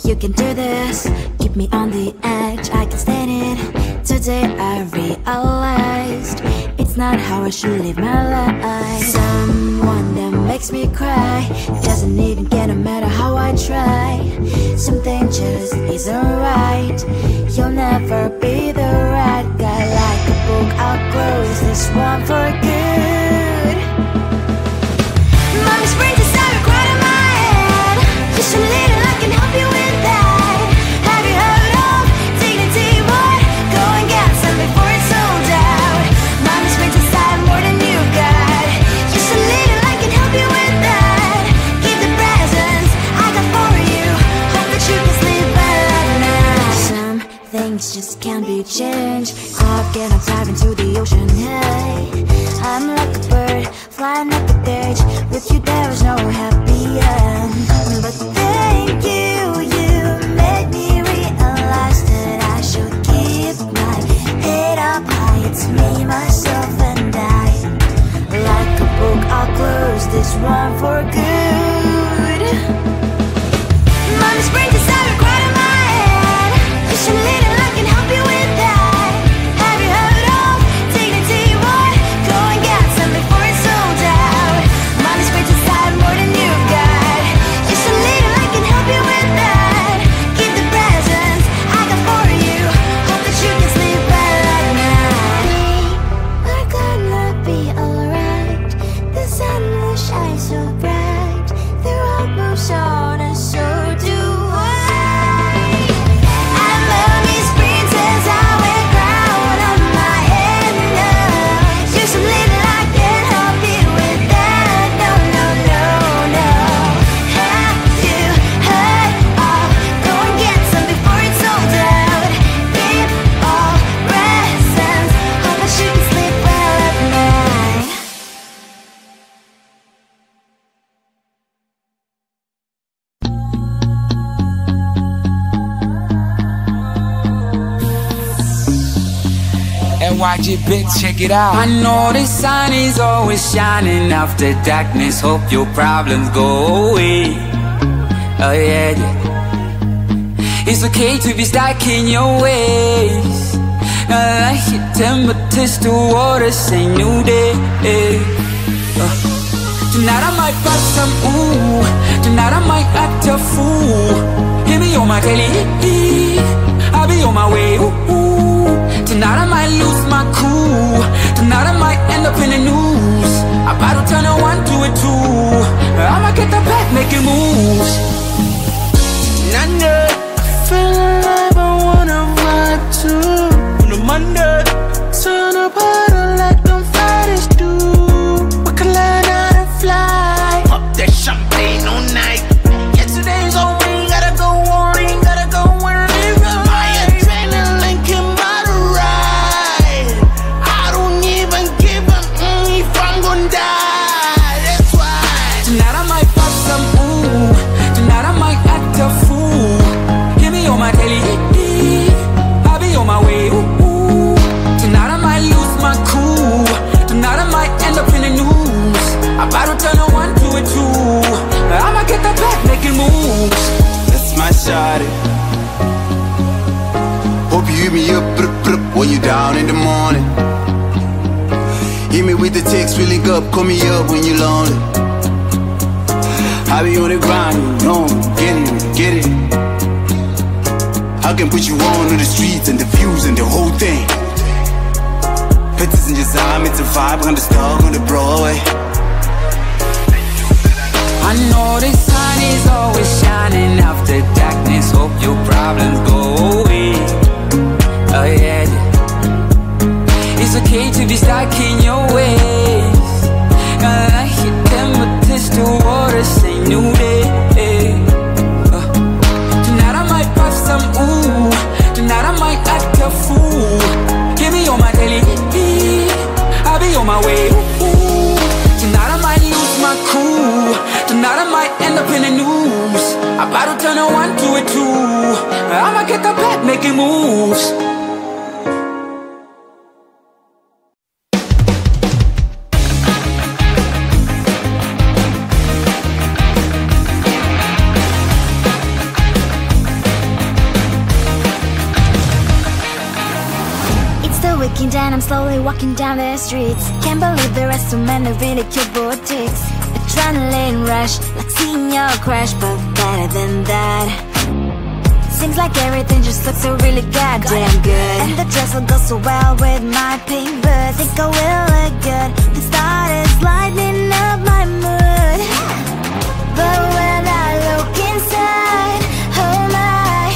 You can do this, keep me on the edge, I can stand it. Today I realized it's not how I should live my life. Someone that makes me cry doesn't even get no matter how I try. Something just isn't right. You'll never be the right guy. Like a book, I'll close this one for good. Mommy's brain just started crying in my head. Just a little, I can help you with that. Have you heard of dignity, boy? Go and get some before it's sold out. Mommy's brain just started more than you got. Just a little, I can help you with that. Give the presents I got for you. Hope that you can sleep well at night. Some things just can't be changed. How can I dive into the ocean? Hey, I'm like a bird flying up the cage. With you there is no happy end. But thank you, you made me realize that I should keep my head up high. It's me, myself and I. Like a book, I'll close this one for good. Mommy's brain just started crying in my head. Just a little, I can help you with that. Have you heard of dignity, boy? Go and get some before it's sold out. Mommy's brain just started more than you got. Just a little, I can help you with that. Give the presents I got for you. Hope that you can sleep well at night. We're gonna be alright. The sun will shine so bright. The road moves on and so do I. And mommy's brain says I wear crown on my head now. Just a little, I can help you with that. No, no, no, no. Have you heard of? Go and get some before it's sold out. Give all presents. Hope that you can sleep well at night. NYG Big, check it out. I know the sun is always shining after darkness. Hope your problems go away. Oh yeah, yeah. It's okay to be stuck in your ways. I like your temperatures to water, say new day. Tonight I might pass some ooh. Tonight I might act a fool. Hear me on my telly, I'll be on my way, ooh. Tonight I might lose my cool. Tonight I might end up in the news. About to turn a 1 to a 2. I'ma get the back making moves. Nanda, I feel alive, I wanna vibe too. On a Monday, turn up harder like them Fridays do. We can learn how to fly. Pop that champagne all night. Yesterday's on me, gotta go on in, gotta go and live it. My adrenaline can buy the ride. I don't even give a if I'm gonna die. That's why Tonight I might pop some ooh. Tonight I might act a fool. Hear me on my telly, I'll be on my way, ooh. Tonight I might lose my cool. Tonight I might end up in the news. About to turn a 1 to a 2. I'ma get the back making moves. that's my shawty. Hope you hit me up when you down in the morning. Hit me with the text, really up, call me up when you lonely. I be on the grind, you know, get it. I can put you on the streets and the views and the whole thing. Pictures in your time, it's a vibe, on the star on the Broadway. I know the sun is always shining after darkness. Hope your problems go away. Oh yeah, yeah. It's okay to be stuck in your ways. I like your temperatures to water, say new day. Tonight I might pop some ooh. Tonight I might act a fool. Give me on my telly, I'll be on my way, ooh. Tonight I might lose my cool. Tonight I might end up in the news. About to turn a 1 to a 2. I'ma get the back making moves. Breaking down, I'm slowly walking down the streets. Can't believe there are so many really cute boutiques. Adrenaline rush, like seeing your crush, but better than that. Seems like everything just looks so really goddamn good. And the dress will go so well with my pink boots. Think I will look good. The start is lighting up my mood. But when I look inside, oh my,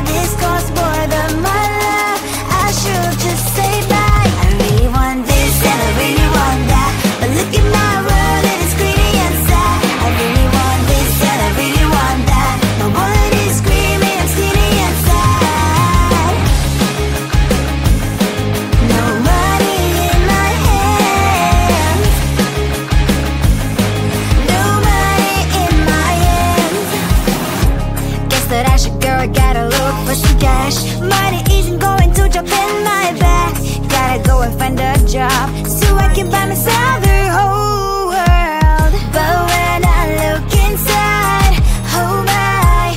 this costs more than my love. I should just say bye. I really want this and I really want that, but look at my world, it is greedy and sad. I really want this and I really want that. My wallet is screaming, I'm skinny and sad. No money in my hands. No money in my hands. Guess that I should go, I gotta look for some cash. Money isn't going to drop in my bag. Gotta go and find a job so I can buy myself the whole world. But when I look inside, oh my,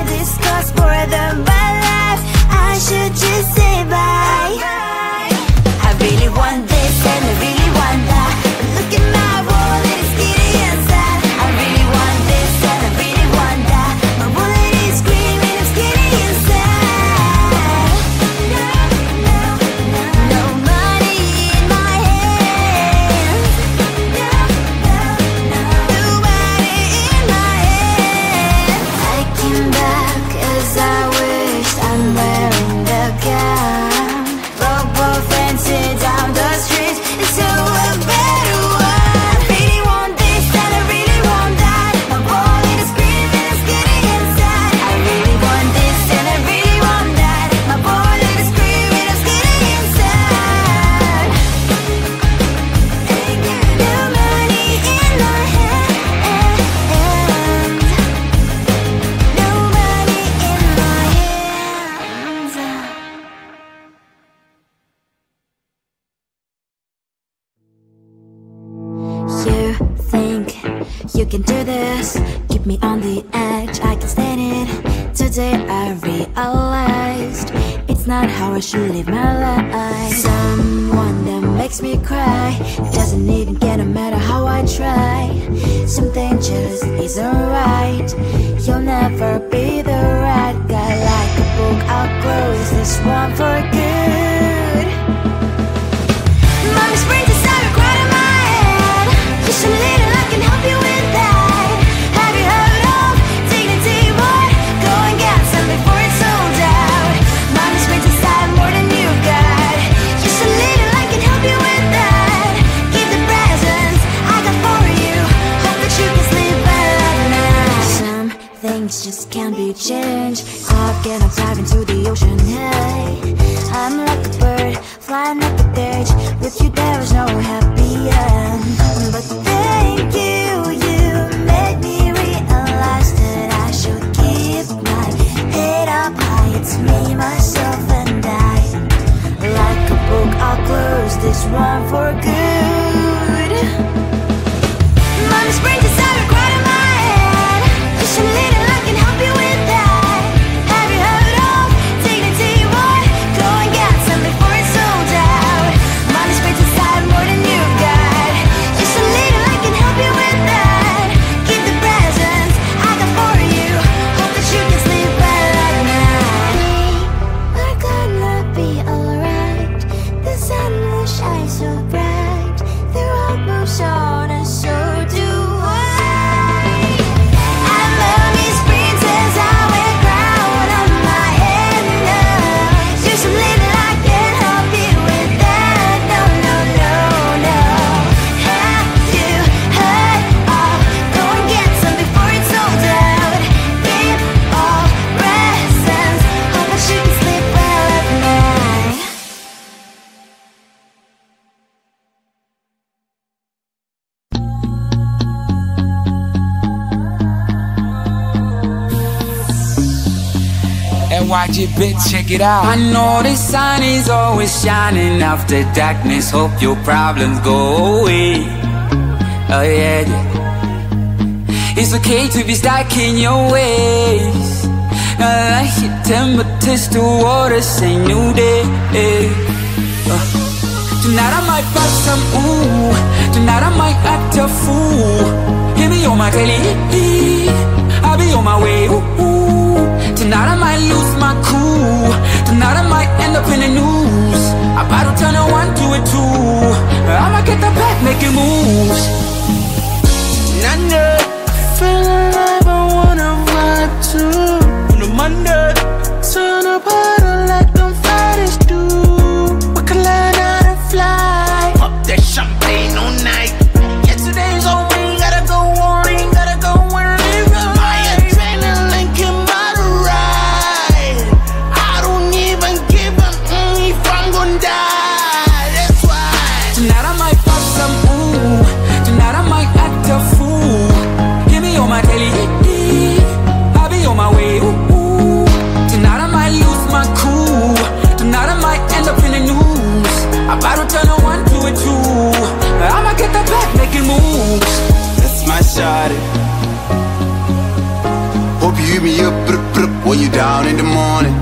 this costs more than my life. I should just say bye. I really want this and I really want that, but look at my wallet, it's giddy and sad. I really want this and I really want that. My wallet is screaming, I'm skinny and sad. No money in my hands. No money in my hands. I came back as I wished. I'm wearing the gown. Broke both friends down the street, so a better one. I really want this and I really want that. My wallet is screaming, I'm skinny and sad. I really want this and I really want that. My wallet is screaming, I'm skinny and sad. No money in my hands. No money in my hands. You think you can do this, keep me on the edge, I can stand it. Today I realized it's not how I should live my life. Someone that makes me cry doesn't even get no matter how I try. Something just isn't right. You'll never be the right guy. Like a book, I'll close this one for good. Mommy springs inside a crowd in my head. Just a little, I can help you with that. Have you heard of dignity, boy? Go and get some before it's sold out. Mommy springs inside more than you got. Just a little, I can help you with that. Keep the presents I got for you. Hope that you can sleep well at night. Some things just can't be changed. I'll get up, dive into the ocean, hey. I'm like a bird, flying up the cage. With you there is no happy end. But thank you, you made me realize that I should keep my head up high. It's me, myself and I. Like a book, I'll close this one for good. Mommy springs inside a crowd in my head. Just a little, I can help you with that. Have you heard of dignity, boy? Go and get some before it's sold out. Mommy springs inside more than you got. Just a little, I can help you with that. Keep the presents I got for you. Hope that you can sleep well at night. We're gonna be alright. The sun will shine so bright. The road moves on and so do I. And mommy springs as I wear crown on my head now. Just a little, I can help you with that. No, no, no, no. Have you heard of? Go and get some before it's sold out. Keep all presents. Hope that you can sleep well at night. And watch it, bitch, check it out. I know the sun is always shining after darkness. Hope your problems go away. Oh yeah, yeah. It's okay to be stuck in your ways. Like your temperature to water, say new day. Tonight I might bust some ooh. Tonight I might act a fool. Hear me on my daily, I'll be on my way, ooh. Tonight I might lose my cool. Tonight I might end up in the news. About to turn a 1 to a 2. I'ma get the back making moves. Nana, I feel alive, I wanna ride too. On a Monday, turn up harder like them Fridays do. We can learn how to fly. Pop that champagne all night. Yesterday's all we gotta go on, ain't gotta go on. My adrenaline came by the ride. I don't even give a if I'm gonna die. That's why tonight I might pop some ooh. Tonight I might act a fool. Hear me on my daily, I'll be on my way, ooh. Tonight I might lose my cool. Tonight I might end up in the news. About to turn a 1 to a 2. I'ma get the back making moves. That's my shawty. Hope you hit me up, when you down in the morning.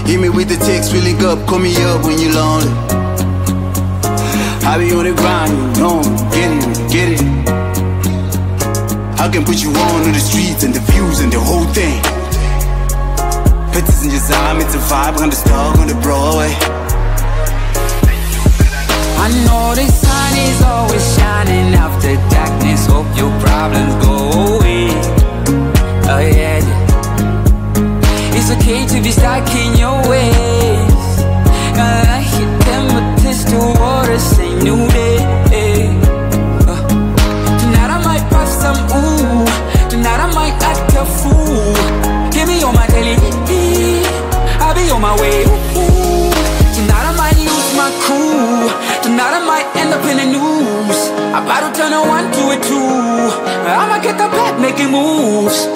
Hit me with the text, we link up, call me up when you lonely. I be on the grind, you know, get it. I can put you on the streets and the views and the whole thing. Pictures in your time, it's a vibe, on the star on the Broadway. I know the sun is always shining after darkness. Hope your problems go away. Oh yeah, it's okay to be stuck in your ways. I hit them with this to water, say new day. Tonight I might pop some ooh. Tonight I might act a fool. Hear me on my daily, I'll be on my way, ooh. Tonight I might lose my cool. Tonight I might end up in the news. About to turn a 1 to a 2. I'ma get the back making moves.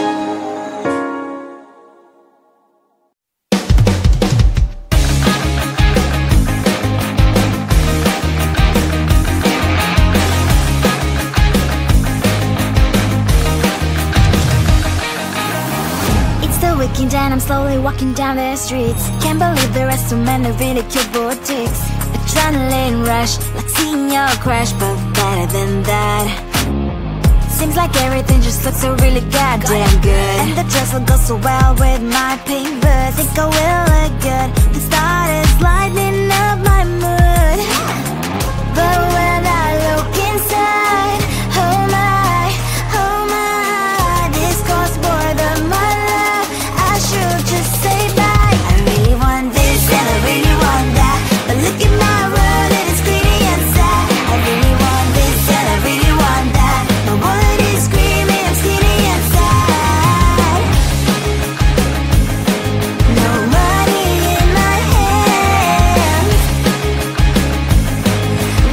It's the weekend and I'm slowly walking down the streets. Can't believe there are so many really cute boutiques. Adrenaline rush, like seeing your crush, but better than that. Seems like everything just looks so really goddamn good. And the dress will go so well with my pink boots. Think I will look good. The start is lighting up my mood. But when I look inside, oh my, this costs more than my love. I should just say bye. I really want this and I really want that, but look at my world and it's pretty and sad. I really want this and I really want that. My wallet is screaming, I'm skinny and sad. No money in my hands.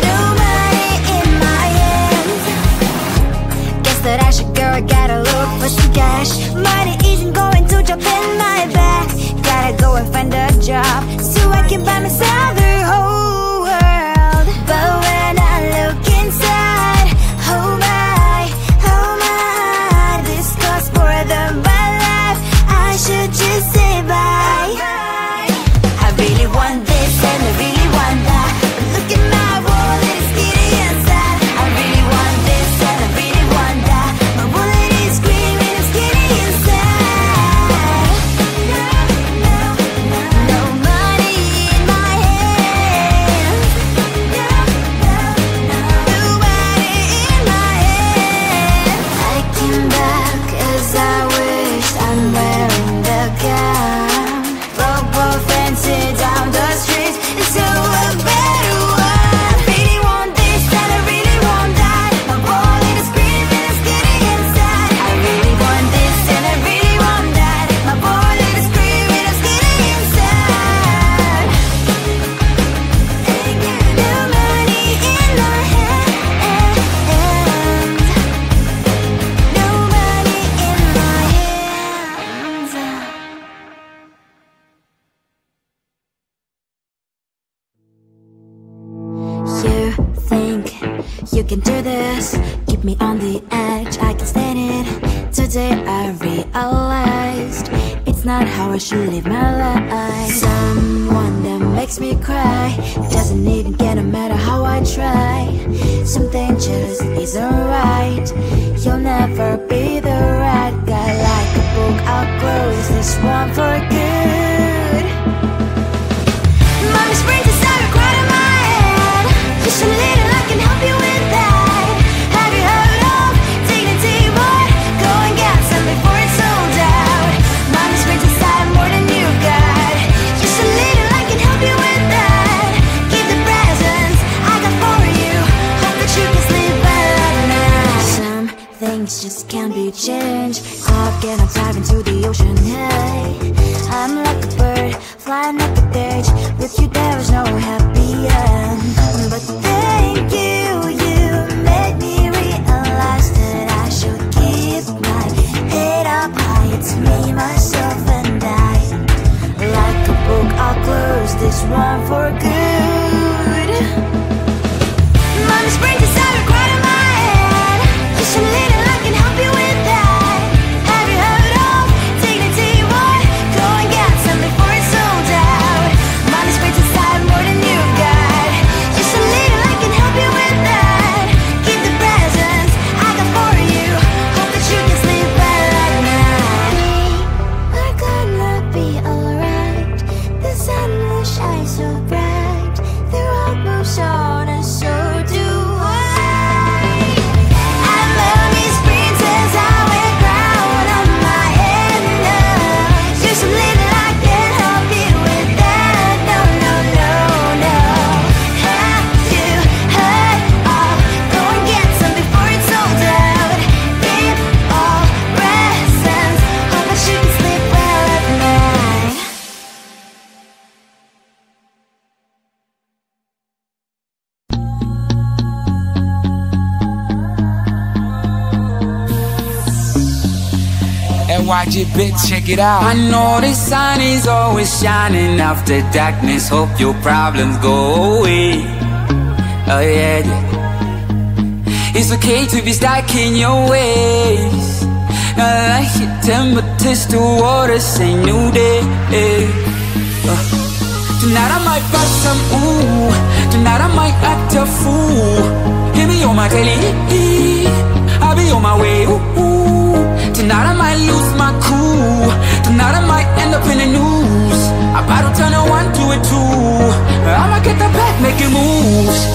No money in my hands. Guess that I should go, I gotta look for some cash. Money isn't going to jump in my bag. Gotta go and find a job so I can buy myself the whole world. But when I look inside, oh my, this costs more than my life. I should just say bye. I really want this and I really want that, but look at my wallet, it's skinny and sad. I really want this and I really want that. My wallet is screaming, I'm skinny and sad. No money in my hands. No money in my hands. I came back as I wished. I'm wearing the gown. Rope fancy down the streets into a better one. I really want this and I really want that. My wallet is screaming, it's getting inside. I really want this and I really want that. My wallet is screaming, it's getting inside. No money in my hands. No money in my hands. You think you can do this? Keep me on the edge, I can stand it. To day I realized it's not how I should live my life. Someone that makes me cry doesn't even get no matter how I try. Something just isn't right. You'll never be the right guy. Like a book, I'll close this one for good. Mommy springs inside a crowd in my head. You should lead it, I can help you with that. Have you heard of dignity, boy? Go and get some before it's sold out. Mommy springs inside more than you got. You should lead it, I can help you with that. Keep the presents I got for you. Hope that you can sleep well at night. Some things just can't be changed. Up and I'm diving to the ocean, hey. I'm like a bird, flying like a bird. With you there is no happy end. But thank you, you made me realize that I should keep my head up high. It's me, myself and I. Like a book, I'll close this one for good. Mommy springs inside a crowd in my head. You should lead it, I can help you with that. Have you heard of dignity, boy? Go and get some before it's sold out. Mommy springs inside more than you got. You should lead it, I can help you with that. Keep the presents I got for you. Hope that you can sleep well at night. We're gonna be alright. The sun will shine so bright. The road moves on and so do I. And mommy's princess, I wear crown on my head now. You should lead it, I can help you with that. No, no, no, no. Have you heard of? Go and get some before it's sold out. Keep all presents. Hope that you can sleep well at night. NYG bitch, check it out. I know the sun is always shining after darkness. Hope your problems go away. Oh yeah, yeah. It's okay to be stuck in your ways. Not like your temperatures to water, say new day. Tonight I might bust some ooh. Tonight I might act a fool. Hear me on my telly, I'll be on my way, ooh. Tonight I might lose my cool. Tonight I might end up in the news. I'm about to turn a 1 to a 2. I'ma get the back making moves.